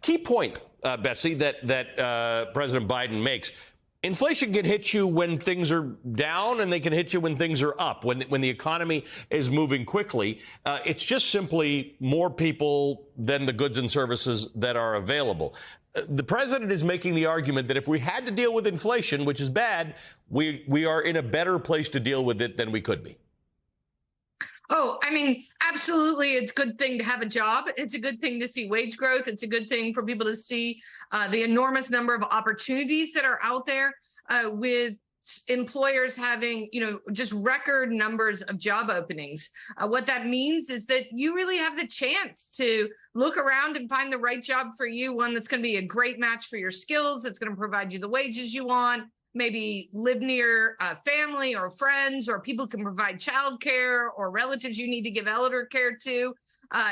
key point, Betsy, that President Biden makes. Inflation can hit you when things are down, and they can hit you when things are up, when the economy is moving quickly. It's just simply more people than the goods and services that are available. The president is making the argument that if we had to deal with inflation, which is bad, we are in a better place to deal with it than we could be. Oh, I mean, absolutely. It's a good thing to have a job. It's a good thing to see wage growth. It's a good thing for people to see the enormous number of opportunities that are out there with employers having, just record numbers of job openings. What that means is that you really have the chance to look around and find the right job for you, one that's going to be a great match for your skills, that's going to provide you the wages you want, maybe live near family or friends, or people can provide childcare or relatives you need to give elder care to.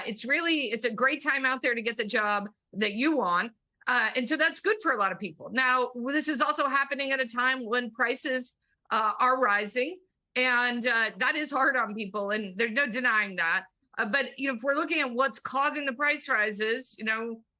It's a great time out there to get the job that you want. And so that's good for a lot of people. Now, this is also happening at a time when prices are rising, and that is hard on people, and there's no denying that. But, if we're looking at what's causing the price rises,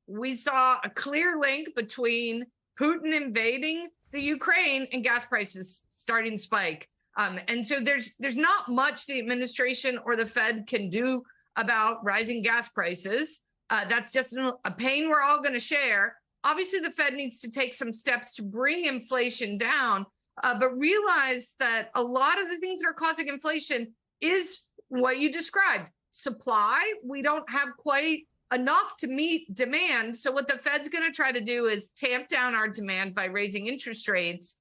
we saw a clear link between Putin invading the Ukraine and gas prices starting to spike. And so there's not much the administration or the Fed can do about rising gas prices. That's just a pain we're all going to share. Obviously, the Fed needs to take some steps to bring inflation down, but realize that a lot of the things that are causing inflation is what you described. Supply, we don't have quite enough to meet demand. So what the Fed's going to try to do is tamp down our demand by raising interest rates.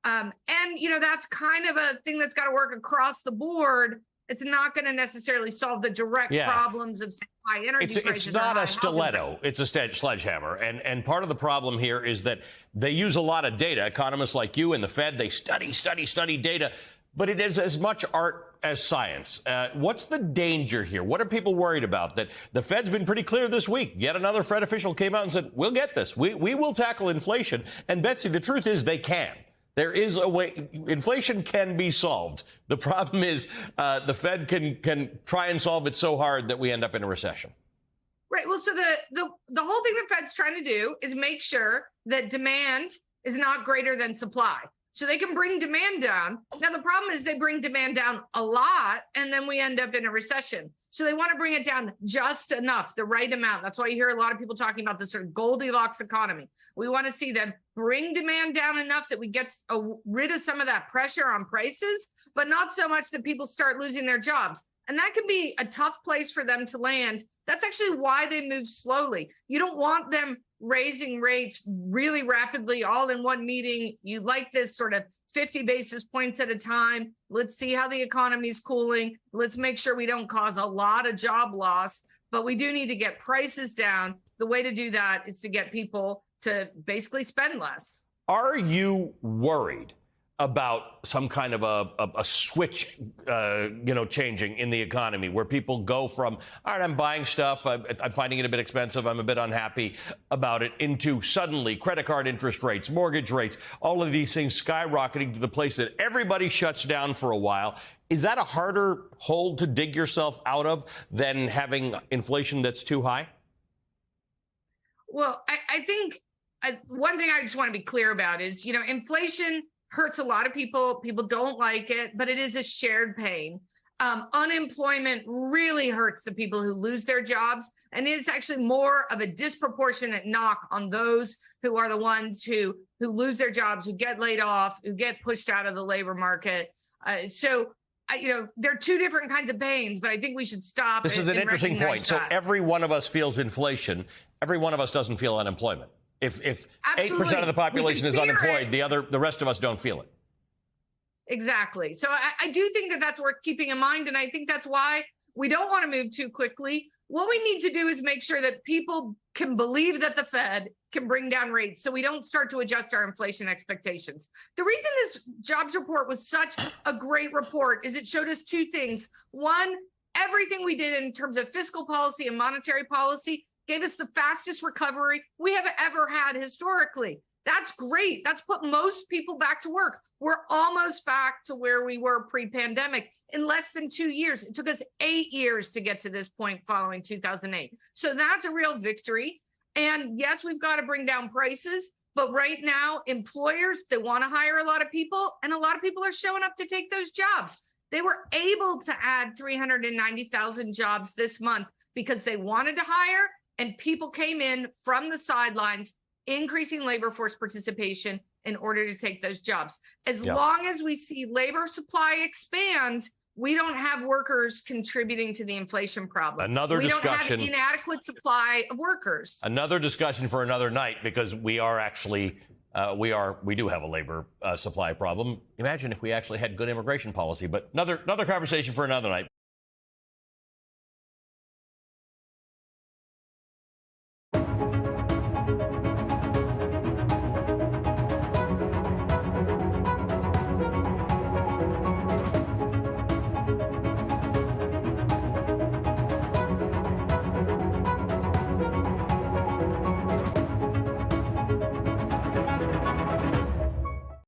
And, that's kind of a thing that's got to work across the board. It's not going to necessarily solve the direct problems of high energy prices. It's not a stiletto. It's a sledgehammer. And part of the problem here is that they use a lot of data. Economists like you and the Fed, they study data. But it is as much art as science. What's the danger here? What are people worried about? That the Fed's been pretty clear this week. Yet another Fed official came out and said, we'll get this. We will tackle inflation. And Betsy, the truth is they can. There is a way. Inflation can be solved. The problem is the Fed can try and solve it so hard that we end up in a recession. Right. Well, so the whole thing the Fed's trying to do is make sure that demand is not greater than supply. So they can bring demand down. Now, the problem is they bring demand down a lot, and then we end up in a recession. So they want to bring it down just enough, the right amount. That's why you hear a lot of people talking about this sort of Goldilocks economy. We want to see them bring demand down enough that we get rid of some of that pressure on prices, but not so much that people start losing their jobs. And that can be a tough place for them to land. That's actually why they move slowly. You don't want them raising rates really rapidly all in one meeting. You like this sort of 50 basis points at a time. Let's see how the economy is cooling. Let's make sure we don't cause a lot of job loss, but we do need to get prices down. The way to do that is to get people to basically spend less. Are you worried about some kind of a switch, changing in the economy where people go from, all right, I'm buying stuff, I'm finding it a bit expensive, I'm a bit unhappy about it, into suddenly credit card interest rates, mortgage rates, all of these things skyrocketing to the place that everybody shuts down for a while? Is that a harder hole to dig yourself out of than having inflation that's too high? Well, I think one thing I just want to be clear about is, inflation hurts a lot of people. People don't like it, but it is a shared pain. Unemployment really hurts the people who lose their jobs. And it's actually more of a disproportionate knock on those who are the ones who lose their jobs, who get laid off, who get pushed out of the labor market. So there are two different kinds of pains, but I think we should stop. This is an interesting point. So every one of us feels inflation. Every one of us doesn't feel unemployment. If 8% of the population is unemployed, the rest of us don't feel it. Exactly. So I do think that that's worth keeping in mind. And I think that's why we don't want to move too quickly. What we need to do is make sure that people can believe that the Fed can bring down rates so we don't start to adjust our inflation expectations. The reason this jobs report was such a great report is it showed us two things. One, everything we did in terms of fiscal policy and monetary policy gave us the fastest recovery we have ever had historically. That's great. That's put most people back to work. We're almost back to where we were pre-pandemic in less than 2 years. It took us 8 years to get to this point following 2008. So that's a real victory. And yes, we've got to bring down prices. But right now, employers, they want to hire a lot of people, and a lot of people are showing up to take those jobs. They were able to add 390,000 jobs this month because they wanted to hire, and people came in from the sidelines, increasing labor force participation in order to take those jobs. As long as we see labor supply expand, we don't have workers contributing to the inflation problem. Another discussion. We don't have inadequate supply of workers. Another discussion for another night, because we are actually we do have a labor supply problem. Imagine if we actually had good immigration policy, but another conversation for another night.